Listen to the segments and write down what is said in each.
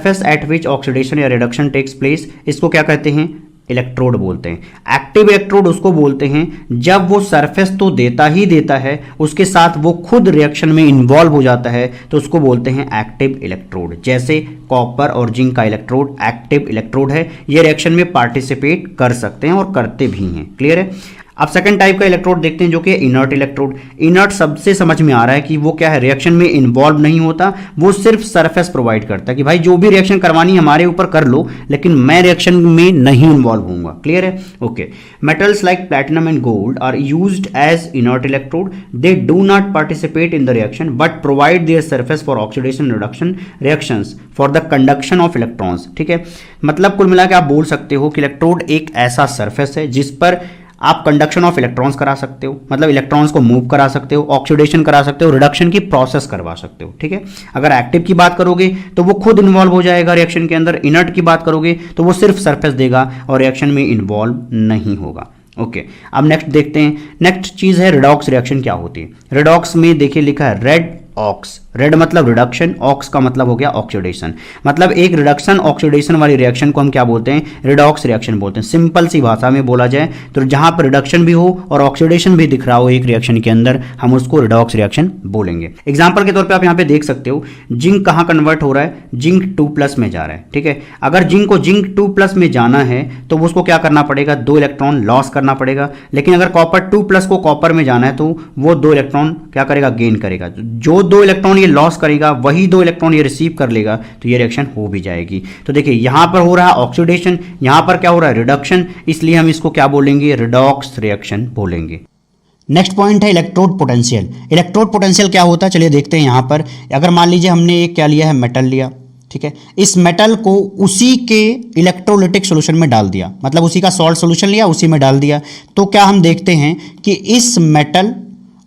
Surface at which oxidation या reduction takes place, इसको क्या कहते हैं, इलेक्ट्रोड बोलते हैं। एक्टिव इलेक्ट्रोड उसको बोलते हैं जब वो सरफेस तो देता ही देता है, उसके साथ वो खुद रिएक्शन में इन्वॉल्व हो जाता है, तो उसको बोलते हैं एक्टिव इलेक्ट्रोड। जैसे कॉपर और जिंक का इलेक्ट्रोड एक्टिव इलेक्ट्रोड है, ये रिएक्शन में पार्टिसिपेट कर सकते हैं और करते भी हैं। क्लियर है। अब सेकंड टाइप का इलेक्ट्रोड देखते हैं जो कि इनर्ट इलेक्ट्रोड। इनर्ट सबसे समझ में आ रहा है कि वो क्या है, रिएक्शन में इन्वॉल्व नहीं होता, वो सिर्फ सरफेस प्रोवाइड करता है कि भाई जो भी रिएक्शन करवानी है हमारे ऊपर कर लो, लेकिन मैं रिएक्शन में नहीं इन्वॉल्व होऊंगा। क्लियर है। Okay. Metals like platinum and gold are used as inert electrode. They do not participate in the reaction but provide their surface for oxidation reduction reactions for the conduction of electrons. ठीक है, मतलब कुल मिला के आप बोल सकते हो कि इलेक्ट्रोड एक ऐसा सरफेस है जिस पर आप कंडक्शन ऑफ इलेक्ट्रॉन्स करा सकते हो, मतलब इलेक्ट्रॉन्स को मूव करा सकते हो, ऑक्सीडेशन करा सकते हो, रिडक्शन की प्रोसेस करवा सकते हो। ठीक है। अगर एक्टिव की बात करोगे तो वो खुद इन्वॉल्व हो जाएगा रिएक्शन के अंदर, इनर्ट की बात करोगे तो वो सिर्फ सरफेस देगा और रिएक्शन में इन्वॉल्व नहीं होगा। ओके। अब नेक्स्ट देखते हैं। नेक्स्ट चीज है रिडॉक्स रिएक्शन क्या होती है। रिडॉक्स में देखिए लिखा है रेड ऑक्स। रेड मतलब रिडक्शन, ऑक्स का मतलब हो गया ऑक्सीडेशन। मतलब एक रिडक्शन ऑक्सीडेशन वाली रिएक्शन को हम क्या बोलते हैं, रिडॉक्स रिएक्शन बोलते हैं। सिंपल सी भाषा में बोला जाए तो जहां पर रिडक्शन भी हो और ऑक्सीडेशन भी दिख रहा हो एक रिएक्शन के अंदर, हम उसको रिडॉक्स रिएक्शन बोलेंगे। एग्जांपल के तौर पे आप यहां पे देख सकते हो, जिंक कहां कन्वर्ट हो रहा है, जिंक 2+ में जा रहा है। ठीक है। अगर जिंक को जिंक 2+ में जाना है तो उसको क्या करना पड़ेगा, 2 इलेक्ट्रॉन लॉस करना पड़ेगा। लेकिन अगर कॉपर 2+ को कॉपर में जाना है तो वो 2 इलेक्ट्रॉन क्या करेगा, गेन करेगा। जो 2 इलेक्ट्रॉन ये लॉस करेगा वही 2 इलेक्ट्रॉन ये रिसीव कर लेगा, तो ये रिएक्शन हो भी जाएगी। तो देखिए यहां पर हो रहा है ऑक्सीडेशन, यहां पर क्या हो रहा है, रिडक्शन, इसलिए हम इसको क्या बोलेंगे, रिडॉक्स रिएक्शन बोलेंगे। नेक्स्ट पॉइंट है इलेक्ट्रोड पोटेंशियल। इलेक्ट्रोड पोटेंशियल क्या होता है, चलिए देखते हैं। यहां पर अगर मान लीजिए हमने एक क्या लिया है, मेटल लिया। ठीक है। इस मेटल को उसी के इलेक्ट्रोलिटिक सॉल्यूशन में डाल दिया, मतलब उसी का सॉल्ट सॉल्यूशन लिया उसी में डाल दिया, तो क्या हम देखते हैं कि इस मेटल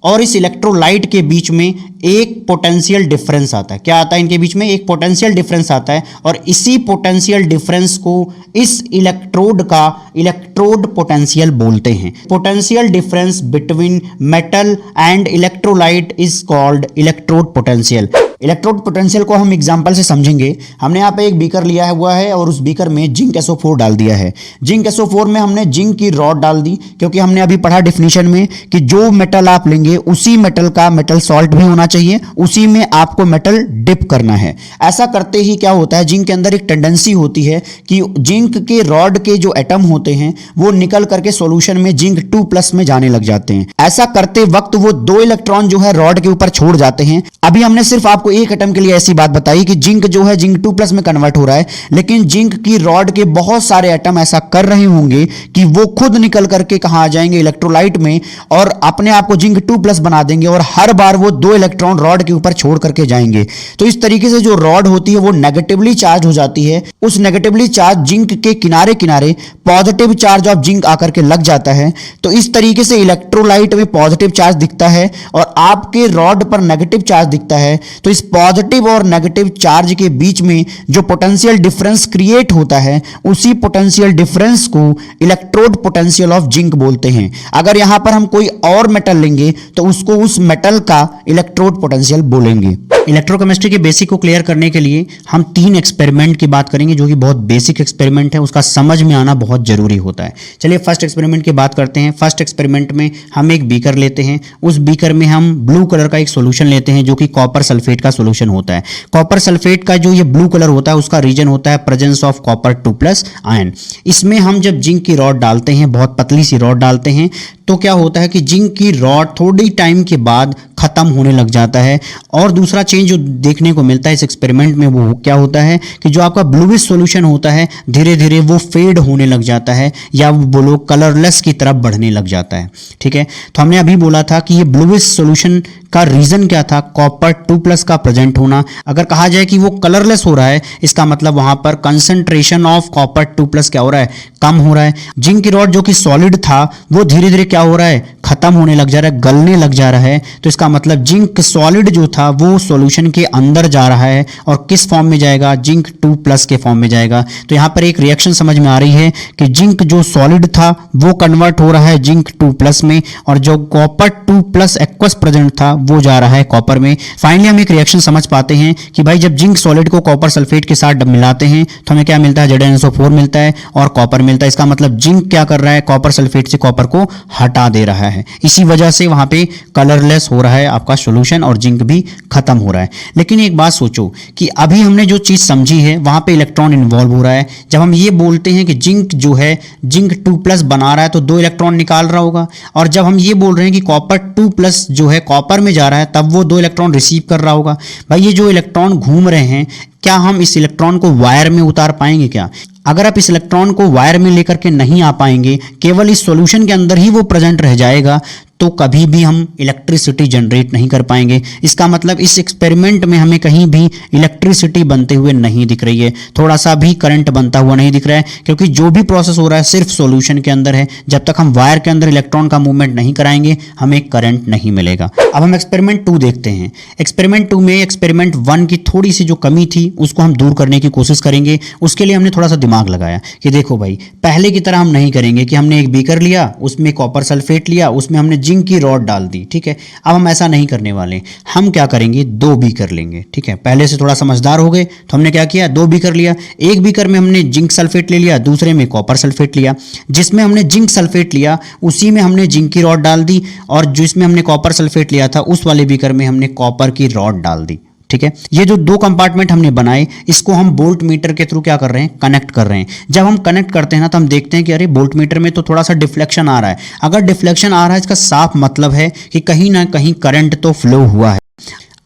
और इस इलेक्ट्रोलाइट के बीच में एक पोटेंशियल डिफरेंस आता है। क्या आता है, इनके बीच में एक पोटेंशियल डिफरेंस आता है, और इसी पोटेंशियल डिफरेंस को इस इलेक्ट्रोड का इलेक्ट्रोड पोटेंशियल बोलते हैं। Potential difference between metal and electrolyte is called electrode potential. Electrode potential को हम एग्जांपल से समझेंगे। हमने यहाँ पे एक बीकर लिया हुआ है और उस बीकर में जिंक SO4 डाल दिया है। जिंक SO4 में हमने जिंक की रॉड डाल दी, क्योंकि हमने अभी पढ़ा डिफिनीशन में कि जो मेटल आप लेंगे उसी मेटल का मेटल सॉल्ट भी होना चाहिए, उसी में आपको मेटल डिप करना है। ऐसा करते ही क्या होता है, जिंक के अंदर एक टेंडेंसी होती है कि जिंक के रॉड के जो एटम होते हैं वो निकल करके सॉल्यूशन में जिंक 2+ में जाने लग जाते हैं। ऐसा करते वक्त वो 2 इलेक्ट्रॉन जो है रॉड के ऊपर छोड़ जाते हैं। अभी हमने सिर्फ आपको एक एटम के लिए ऐसी बात बताई कि जिंक जो है जिंक 2+ में कन्वर्ट हो रहा है, लेकिन जिंक की रॉड के बहुत सारे एटम ऐसा कर रहे होंगे कि वो खुद निकल करके कहां आ जाएंगे, इलेक्ट्रोलाइट में, और अपने आप को जिंक 2+ बना देंगे, और हर बार वो 2 इलेक्ट्रॉन रॉड के ऊपर छोड़ करके जाएंगे। तो इस तरीके से जो रॉड होती है वो नेगेटिवली चार्ज हो जाती है। उस नेगेटिवली चार्ज जिंक के किनारे किनारे पॉजिटिव चार्ज ऑफ जिंक आकर के लग जाता है। तो इस तरीके से इलेक्ट्रोलाइट में पॉजिटिव चार्ज दिखता है और आपके रॉड पर नेगेटिव चार्ज दिखता है। तो इस पॉजिटिव और नेगेटिव चार्ज के बीच में जो पोटेंशियल डिफरेंस क्रिएट होता है, उसी पोटेंशियल डिफरेंस को इलेक्ट्रोड पोटेंशियल ऑफ जिंक बोलते हैं। अगर यहां पर हम कोई और मेटल लेंगे तो उसको उस मेटल का इलेक्ट्रोड पोटेंशियल बोलेंगे। इलेक्ट्रोकेमिस्ट्री के बेसिक को क्लियर करने के लिए हम 3 एक्सपेरिमेंट की बात करेंगे, जो कि बहुत बेसिक एक्सपेरिमेंट है, उसका समझ में आना बहुत जरूरी होता है। चलिए फर्स्ट एक्सपेरिमेंट की बात करते हैं। फर्स्ट एक्सपेरिमेंट में हम एक बीकर लेते हैं, उस बीकर में हम ब्लू कलर का एक सॉल्यूशन लेते हैं जो कि कॉपर सल्फेट का सॉल्यूशन होता है। कॉपर सल्फेट का जो ये ब्लू कलर होता है उसका रीजन होता है प्रेजेंस ऑफ कॉपर 2+ आयन। इसमें हम जब जिंक की रॉड डालते हैं, बहुत पतली सी रॉड डालते हैं, तो क्या होता है कि जिंक की रॉड थोड़ी टाइम के बाद खत्म होने लग जाता है। और दूसरा चेंज जो देखने को मिलता है इस एक्सपेरिमेंट में वो क्या होता है कि जो आपका ब्लूइश सॉल्यूशन होता है धीरे धीरे वो फेड होने लग जाता है, या वो बोलो कलरलेस की तरफ बढ़ने लग जाता है। ठीक है। तो हमने अभी बोला था कि ये ब्लूइश सॉल्यूशन का रीजन क्या था, कॉपर 2+ का प्रेजेंट होना। अगर कहा जाए कि वो कलरलेस हो रहा है, इसका मतलब वहां पर कंसंट्रेशन ऑफ कॉपर 2+ क्या हो रहा है, कम हो रहा है। जिंक की रॉड जो कि सॉलिड था वो धीरे धीरे क्या हो रहा है, खत्म होने लग जा रहा है, गलने लग जा रहा है, तो इसका मतलब जिंक सॉलिड जो था वो सॉल्यूशन के अंदर जा रहा है और किस फॉर्म में जाएगा, जिंक 2+ के फॉर्म में जाएगा। तो यहाँ पर एक रिएक्शन समझ में आ रही है कि जिंक जो सॉलिड था वो कन्वर्ट हो रहा है जिंक 2+ में, और जो कॉपर 2+ एक्वस प्रेजेंट था वो जा रहा है कॉपर में। फाइनली हम एक रिएक्शन समझ पाते हैं कि भाई जब जिंक सॉलिड को कॉपर सल्फेट के साथ मिलाते हैं तो हमें क्या मिलता है, ZnSO4 मिलता है और कॉपर मिलता है। इसका मतलब जिंक क्या कर रहा है, कॉपर सल्फेट से कॉपर को हटा दे रहा है, इसी वजह से वहां पे कलरलेस हो रहा है आपका सॉल्यूशन और जिंक भी खत्म हो रहा है। लेकिन एक बात सोचो कि अभी हमने जो चीज समझी है वहां पे इलेक्ट्रॉन इन्वॉल्व हो रहा है। जब हम ये बोलते हैं कि जिंक जो है जिंक 2+ बना रहा है तो 2 इलेक्ट्रॉन निकाल रहा होगा, और जब हम ये बोल रहे हैं कि कॉपर 2+ जो है कॉपर में जा रहा है तब वो 2 इलेक्ट्रॉन रिसीव कर रहा होगा। भाई ये जो इलेक्ट्रॉन घूम रहे हैं, क्या हम इस इलेक्ट्रॉन को वायर में उतार पाएंगे क्या? अगर आप इस इलेक्ट्रॉन को वायर में लेकर के नहीं आ पाएंगे, केवल इस सॉल्यूशन के अंदर ही वो प्रेजेंट रह जाएगा, तो कभी भी हम इलेक्ट्रिसिटी जनरेट नहीं कर पाएंगे। इसका मतलब इस एक्सपेरिमेंट में हमें कहीं भी इलेक्ट्रिसिटी बनते हुए नहीं दिख रही है, थोड़ा सा भी करंट बनता हुआ नहीं दिख रहा है, क्योंकि जो भी प्रोसेस हो रहा है सिर्फ सॉल्यूशन के अंदर है। जब तक हम वायर के अंदर इलेक्ट्रॉन का मूवमेंट नहीं कराएंगे हमें करंट नहीं मिलेगा। अब हम एक्सपेरिमेंट 2 देखते हैं। एक्सपेरिमेंट 2 में एक्सपेरिमेंट 1 की थोड़ी सी जो कमी थी उसको हम दूर करने की कोशिश करेंगे। उसके लिए हमने थोड़ा सा दिमाग लगाया कि देखो भाई, पहले की तरह हम नहीं करेंगे कि हमने एक बीकर लिया, उसमें कॉपर सल्फेट लिया, उसमें हमने जिंक की रॉड डाल दी, ठीक है। अब हम ऐसा नहीं करने वाले, हम क्या करेंगे, 2 बीकर लेंगे, ठीक है। पहले से थोड़ा समझदार हो गए तो हमने क्या किया, 2 बीकर लिया। एक बीकर में हमने जिंक सल्फेट ले लिया, दूसरे में कॉपर सल्फेट लिया। जिसमें हमने जिंक सल्फेट लिया उसी में हमने जिंक की रॉड डाल दी, और जिसमें हमने कॉपर सल्फेट लिया था उस वाले बीकर में हमने कॉपर की रॉड डाल दी, ठीक है। ये जो 2 कंपार्टमेंट हमने बनाए इसको हम वोल्ट मीटर के थ्रू क्या कर रहे हैं, कनेक्ट कर रहे हैं। जब हम कनेक्ट करते हैं ना तो हम देखते हैं कि अरे वोल्ट मीटर में तो थोड़ा सा डिफ्लेक्शन आ रहा है। अगर डिफ्लेक्शन आ रहा है इसका साफ मतलब है कि कहीं ना कहीं करंट तो फ्लो हुआ है।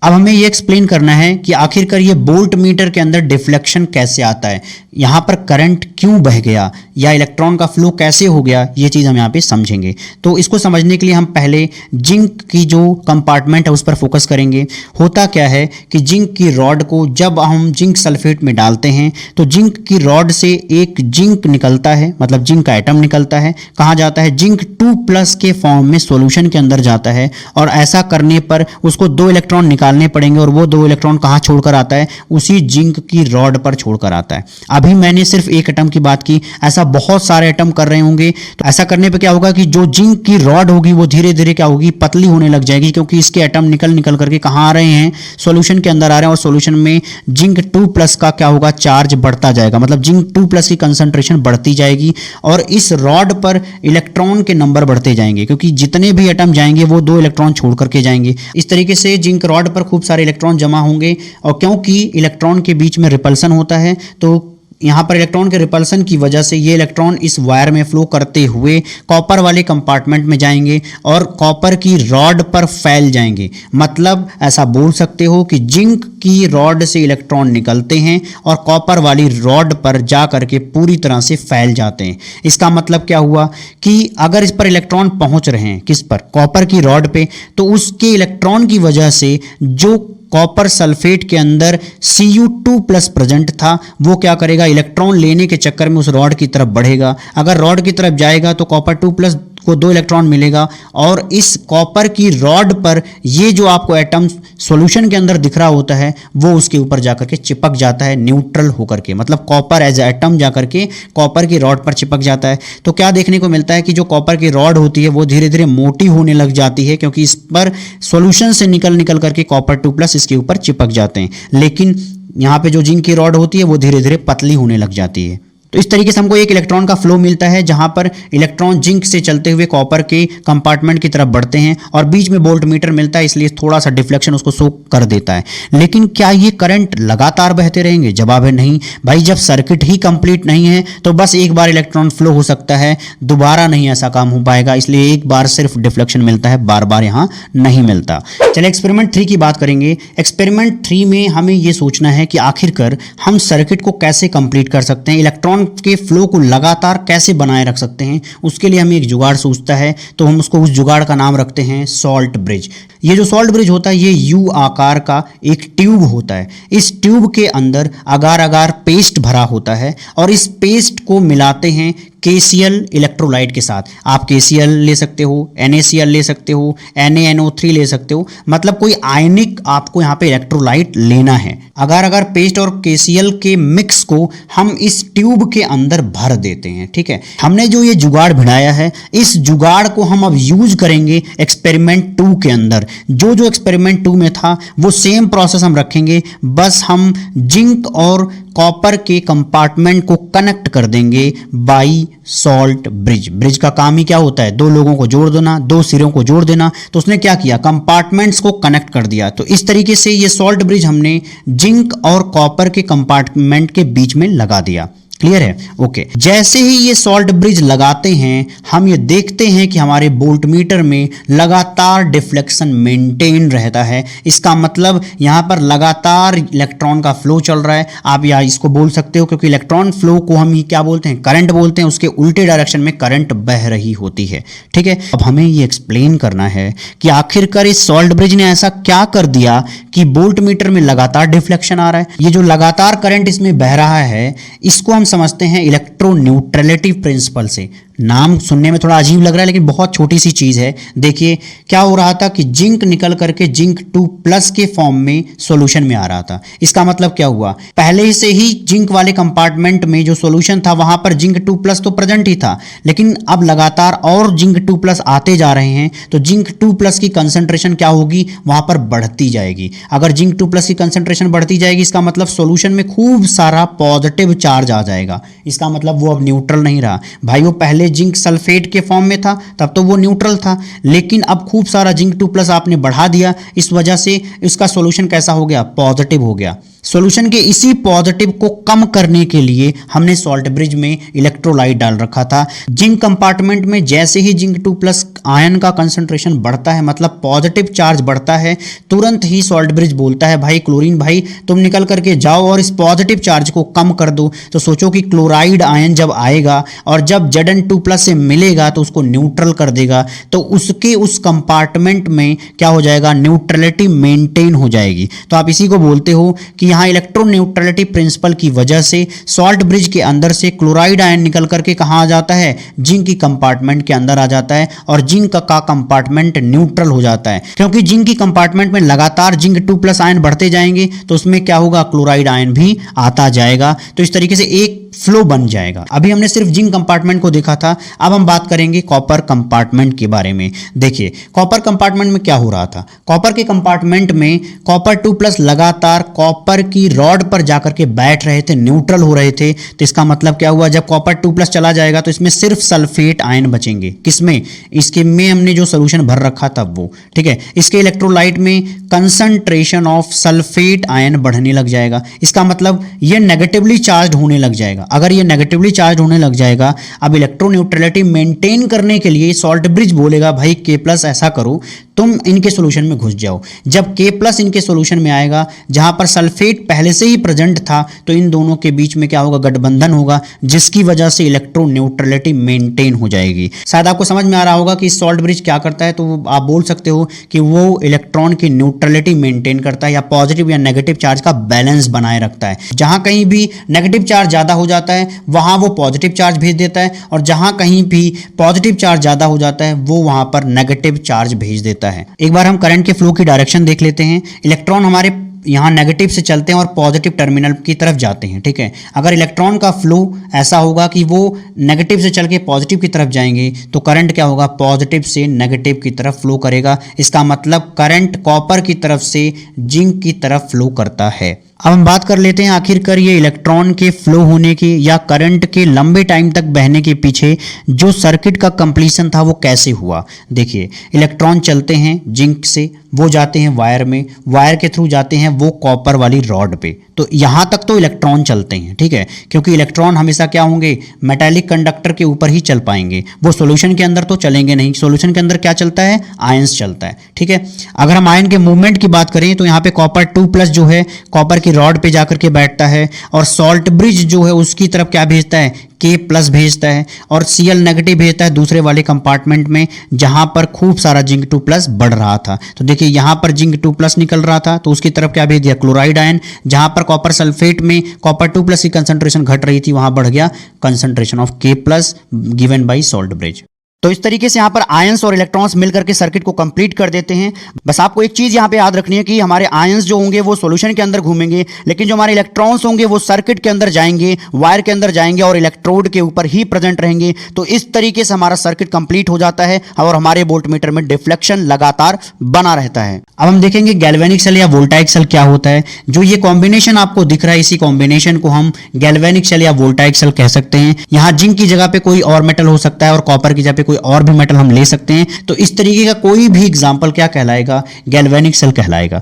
अब हमें ये एक्सप्लेन करना है कि आखिरकार ये वोल्ट मीटर के अंदर डिफ्लेक्शन कैसे आता है, यहाँ पर करंट क्यों बह गया या इलेक्ट्रॉन का फ्लो कैसे हो गया, ये चीज़ हम यहाँ पे समझेंगे। तो इसको समझने के लिए हम पहले जिंक की जो कंपार्टमेंट है उस पर फोकस करेंगे। होता क्या है कि जिंक की रॉड को जब हम जिंक सल्फेट में डालते हैं तो जिंक की रॉड से एक जिंक निकलता है, मतलब जिंक का एटम निकलता है। कहाँ जाता है, जिंक 2+ के फॉर्म में सॉल्यूशन के अंदर जाता है, और ऐसा करने पर उसको 2 इलेक्ट्रॉन निकालने पड़ेंगे, और वो 2 इलेक्ट्रॉन कहाँ छोड़कर आता है, उसी जिंक की रॉड पर छोड़कर आता है। अभी मैंने सिर्फ एक एटम की बात की, ऐसा बहुत सारे एटम कर रहे होंगे। तो ऐसा करने पे क्या होगा कि जो जिंक की रॉड होगी वो धीरे धीरे क्या होगी, पतली होने लग जाएगी, क्योंकि इसके एटम निकल निकल करके कहाँ आ रहे हैं, सॉल्यूशन के अंदर आ रहे हैं, और सॉल्यूशन में जिंक 2+ का क्या होगा, चार्ज बढ़ता जाएगा, मतलब जिंक 2+ की कंसंट्रेशन बढ़ती जाएगी, और इस रॉड पर इलेक्ट्रॉन के नंबर बढ़ते जाएंगे, क्योंकि जितने भी एटम जाएंगे वो 2 इलेक्ट्रॉन छोड़ करके जाएंगे। इस तरीके से जिंक रॉड पर खूब सारे इलेक्ट्रॉन जमा होंगे, और क्योंकि इलेक्ट्रॉन के बीच में रिपल्सन होता है तो यहाँ पर इलेक्ट्रॉन के रिपल्सन की वजह से ये इलेक्ट्रॉन इस वायर में फ्लो करते हुए कॉपर वाले कंपार्टमेंट में जाएंगे और कॉपर की रॉड पर फैल जाएंगे। मतलब ऐसा बोल सकते हो कि जिंक की रॉड से इलेक्ट्रॉन निकलते हैं और कॉपर वाली रॉड पर जा करके पूरी तरह से फैल जाते हैं। इसका मतलब क्या हुआ कि अगर इस पर इलेक्ट्रॉन पहुंच रहे हैं, किस पर, कॉपर की रॉड पे, तो उसके इलेक्ट्रॉन की वजह से जो कॉपर सल्फेट के अंदर Cu2+ प्रेजेंट था वो क्या करेगा, इलेक्ट्रॉन लेने के चक्कर में उस रॉड की तरफ बढ़ेगा। अगर रॉड की तरफ जाएगा तो कॉपर 2+ को 2 इलेक्ट्रॉन मिलेगा, और इस कॉपर की रॉड पर ये जो आपको एटम सॉल्यूशन के अंदर दिख रहा होता है वो उसके ऊपर जाकर के चिपक जाता है न्यूट्रल होकर के, मतलब कॉपर एज एटम जाकर के कॉपर की रॉड पर चिपक जाता है। तो क्या देखने को मिलता है कि जो कॉपर की रॉड होती है वो धीरे धीरे मोटी होने लग जाती है, क्योंकि इस पर सॉल्यूशन से निकल निकल करके कॉपर 2+ इसके ऊपर चिपक जाते हैं। लेकिन यहाँ पे जो जिंक की रॉड होती है वो धीरे धीरे पतली होने लग जाती है। तो इस तरीके से हमको एक इलेक्ट्रॉन का फ्लो मिलता है, जहां पर इलेक्ट्रॉन जिंक से चलते हुए कॉपर के कंपार्टमेंट की तरफ बढ़ते हैं, और बीच में वोल्ट मीटर मिलता है, इसलिए थोड़ा सा डिफ्लेक्शन उसको शो कर देता है। लेकिन क्या ये करंट लगातार बहते रहेंगे? जवाब है नहीं भाई। जब सर्किट ही कंप्लीट नहीं है तो बस एक बार इलेक्ट्रॉन फ्लो हो सकता है, दोबारा नहीं ऐसा काम हो पाएगा, इसलिए एक बार सिर्फ डिफ्लेक्शन मिलता है, बार बार यहाँ नहीं मिलता। चलिए एक्सपेरिमेंट 3 की बात करेंगे। एक्सपेरिमेंट 3 में हमें ये सोचना है कि आखिरकार हम सर्किट को कैसे कंप्लीट कर सकते हैं, इलेक्ट्रॉन के फ्लो को लगातार कैसे बनाए रख सकते हैं। उसके लिए हमें एक जुगाड़ सोचता है, तो हम उसको, उस जुगाड़ का नाम रखते हैं सॉल्ट ब्रिज। ये जो सॉल्ट ब्रिज होता है ये यू आकार का एक ट्यूब होता है। इस ट्यूब के अंदर अगार अगार पेस्ट भरा होता है, और इस पेस्ट को मिलाते हैं KCl इलेक्ट्रोलाइट के साथ। आप KCl ले सकते हो, NaCl ले सकते हो, NaNO3 ले सकते हो, मतलब कोई आयनिक आपको यहाँ पे इलेक्ट्रोलाइट लेना है। अगर पेस्ट और KCl के मिक्स को हम इस ट्यूब के अंदर भर देते हैं, ठीक है। हमने जो ये जुगाड़ भिड़ाया है, इस जुगाड़ को हम अब यूज करेंगे एक्सपेरिमेंट 2 के अंदर। जो एक्सपेरिमेंट 2 में था वो सेम प्रोसेस हम रखेंगे, बस हम जिंक और कॉपर के कंपार्टमेंट को कनेक्ट कर देंगे बाई सॉल्ट ब्रिज। ब्रिज का काम ही क्या होता है? दो लोगों को जोड़ देना, दो सिरों को जोड़ देना। तो उसने क्या किया? कंपार्टमेंट्स को कनेक्ट कर दिया। तो इस तरीके से ये सॉल्ट ब्रिज हमने जिंक और कॉपर के कंपार्टमेंट के बीच में लगा दिया। क्लियर है? ओके। जैसे ही ये सॉल्ट ब्रिज लगाते हैं, हम ये देखते हैं कि हमारे वोल्टमीटर में लगातार डिफ्लेक्शन मेंटेन रहता है। इसका मतलब यहां पर लगातार इलेक्ट्रॉन का फ्लो चल रहा है। आप या इसको बोल सकते हो, क्योंकि इलेक्ट्रॉन फ्लो को हम क्या बोलते हैं? करंट बोलते हैं। उसके उल्टे डायरेक्शन में करंट बह रही होती है, ठीक है। अब हमें ये एक्सप्लेन करना है कि आखिरकार इस सॉल्ट ब्रिज ने ऐसा क्या कर दिया कि वोल्टमीटर में लगातार डिफ्लेक्शन आ रहा है। ये जो लगातार करंट इसमें बह रहा है, इसको हम समझते हैं इलेक्ट्रोन्यूट्रलिटी प्रिंसिपल से। नाम सुनने में थोड़ा अजीब लग रहा है, लेकिन बहुत छोटी सी चीज है। देखिए क्या हो रहा था कि जिंक निकल करके जिंक 2+ के फॉर्म में सॉल्यूशन में आ रहा था। इसका मतलब क्या हुआ? पहले से ही जिंक वाले कंपार्टमेंट में जो सॉल्यूशन था वहां पर जिंक 2+ तो प्रेजेंट ही था, लेकिन अब लगातार और जिंक 2+ आते जा रहे हैं, तो जिंक 2+ की कंसंट्रेशन क्या होगी? वहां पर बढ़ती जाएगी। अगर जिंक 2+ की कंसंट्रेशन बढ़ती जाएगी, इसका मतलब सॉल्यूशन में खूब सारा पॉजिटिव चार्ज आ जाएगा। इसका मतलब वो अब न्यूट्रल नहीं रहा। भाई वो पहले जिंक सल्फेट के फॉर्म में था, तब तो वो न्यूट्रल था, लेकिन अब खूब सारा जिंक 2+ आपने बढ़ा दिया। इस वजह से इसका सॉल्यूशन कैसा हो गया? पॉजिटिव हो गया। सॉल्यूशन के इसी पॉजिटिव को कम करने के लिए हमने सॉल्ट ब्रिज में इलेक्ट्रोलाइट डाल रखा था। जिंक कंपार्टमेंट में जैसे ही जिंक 2+ आयन का कंसंट्रेशन बढ़ता है, मतलब पॉजिटिव चार्ज बढ़ता है, तुरंत ही सॉल्ट ब्रिज बोलता है, भाई क्लोरीन भाई तुम निकल करके जाओ और इस पॉजिटिव चार्ज को कम कर दो। तो सोचो कि क्लोराइड आयन जब आएगा और जब Zn2+ से मिलेगा तो उसको न्यूट्रल कर देगा, तो उसके उस कंपार्टमेंट में क्या हो जाएगा? न्यूट्रलिटी मेंटेन हो जाएगी। तो आप इसी को बोलते हो कि यहाँ इलेक्ट्रोन्यूट्रलिटी प्रिंसिपल की वजह से सॉल्ट ब्रिज के अंदर से क्लोराइड आयन निकल करके कहाँ आ जाता है? जिंक की कंपार्टमेंट के अंदर आ जाता है, और जिंक का कंपार्टमेंट न्यूट्रल हो जाता है। क्योंकि जिंक की कंपार्टमेंट में लगातार जिंक 2+ आयन बढ़ते जाएंगे, तो उसमें क्या होगा? क्लोराइड आयन भी आता जाएगा। तो इस तरीके से एक फ्लो बन जाएगा। अभी हमने सिर्फ जिंक कंपार्टमेंट को देखा था, अब हम बात करेंगे कॉपर कंपार्टमेंट के बारे में। देखिए कॉपर कंपार्टमेंट में क्या हो रहा था? कॉपर के कंपार्टमेंट में कॉपर 2+ लगातार कॉपर की रॉड पर जाकर के बैठ रहे थे, न्यूट्रल हो रहे थे। तो इसका मतलब क्या हुआ? जब कॉपर 2+ चला जाएगा तो इसमें सिर्फ सल्फेट आयन बचेंगे। किसमें? इसके में हमने जो सोल्यूशन भर रखा था वो, ठीक है। इसके इलेक्ट्रोलाइट में कंसंट्रेशन ऑफ सल्फेट आयन बढ़ने लग जाएगा। इसका मतलब ये नेगेटिवली चार्ज होने लग जाएगा। अगर ये नेगेटिवली चार्ज होने लग जाएगा, अब इलेक्ट्रोन्यूट्रलिटी मेंटेन करने के लिए सॉल्ट ब्रिज बोलेगा, भाई K+ ऐसा करो, तुम इनके सॉल्यूशन में घुस जाओ। जब K+ इनके सॉल्यूशन में आएगा, जहां पर सल्फेट पहले से ही प्रेजेंट था, तो इन दोनों के बीच में क्या होगा? गठबंधन होगा, जिसकी वजह से इलेक्ट्रोन्यूट्रलिटी मेंटेन हो जाएगी। शायद आपको समझ में आ रहा होगा कि सॉल्ट ब्रिज क्या करता है। तो आप बोल सकते हो कि वो इलेक्ट्रॉन की न्यूट्रलिटी मेंटेन करता है, या पॉजिटिव या नेगेटिव चार्ज का बैलेंस बनाए रखता है। जहां कहीं भी नेगेटिव चार्ज ज्यादा हो जाता है, वहां वो पॉजिटिव चार्ज भेज देता है, और जहां कहीं भी पॉजिटिव चार्ज ज्यादा हो जाता है, वो वहां पर नेगेटिव चार्ज भेज देता है। एक बार हम करंट के फ्लो की डायरेक्शन देख लेते हैं। इलेक्ट्रॉन हमारे यहाँ नेगेटिव से चलते हैं और पॉजिटिव टर्मिनल की तरफ जाते हैं, ठीक है। अगर इलेक्ट्रॉन का फ्लो ऐसा होगा कि वो नेगेटिव से चल के पॉजिटिव की तरफ जाएंगे, तो करंट क्या होगा? पॉजिटिव से नेगेटिव की तरफ फ्लो करेगा। इसका मतलब करंट कॉपर की तरफ से जिंक की तरफ फ्लो करता है। अब हम बात कर लेते हैं आखिरकार ये इलेक्ट्रॉन के फ्लो होने की या करंट के लंबे टाइम तक बहने के पीछे जो सर्किट का कंप्लीशन था वो कैसे हुआ। देखिए इलेक्ट्रॉन चलते हैं जिंक से, वो जाते हैं वायर में, वायर के थ्रू जाते हैं वो कॉपर वाली रॉड पे। तो यहां तक तो इलेक्ट्रॉन चलते हैं, ठीक है, क्योंकि इलेक्ट्रॉन हमेशा क्या होंगे? मेटालिक कंडक्टर के ऊपर ही चल पाएंगे, वो सॉल्यूशन के अंदर तो चलेंगे नहीं। सॉल्यूशन के अंदर क्या चलता है? आयंस चलता है, ठीक है। अगर हम आयन के मूवमेंट की बात करें तो यहाँ पे कॉपर 2+ जो है कॉपर की रॉड पे जाकर के बैठता है, और सॉल्ट ब्रिज जो है उसकी तरफ क्या भेजता है? K+ भेजता है, और Cl नेगेटिव भेजता है दूसरे वाले कंपार्टमेंट में, जहां पर खूब सारा जिंक 2+ बढ़ रहा था। तो देखिए यहां पर जिंक 2+ निकल रहा था, तो उसकी तरफ क्या भेज दिया? Chloride ion. जहां पर कॉपर सल्फेट में कॉपर 2+ की कंसंट्रेशन घट रही थी, वहां बढ़ गया concentration of K+ given by salt bridge. तो इस तरीके से यहाँ पर आयंस और इलेक्ट्रॉन्स मिलकर के सर्किट को कंप्लीट कर देते हैं। बस आपको एक चीज यहाँ पे याद रखनी है कि हमारे आयंस जो होंगे वो सॉल्यूशन के अंदर घूमेंगे, लेकिन जो हमारे इलेक्ट्रॉन्स होंगे वो सर्किट के अंदर जाएंगे, वायर के अंदर जाएंगे और इलेक्ट्रोड के ऊपर ही प्रेजेंट रहेंगे। तो इस तरीके से हमारा सर्किट कंप्लीट हो जाता है और हमारे वोल्टमीटर में डिफ्लेक्शन लगातार बना रहता है। अब हम देखेंगे गैल्वेनिक सेल या वोल्टाइक सेल क्या होता है। जो ये कॉम्बिनेशन आपको दिख रहा है, इसी कॉम्बिनेशन को हम गैल्वेनिक सेल या वोल्टाइक सेल कह सकते हैं। यहाँ जिंक की जगह पे कोई और मेटल हो सकता है और कॉपर की जगह पे कोई और भी मेटल हम ले सकते हैं। तो इस तरीके का कोई भी एग्जांपल क्या कहलाएगा, गैल्वेनिक सेल कहलाएगा।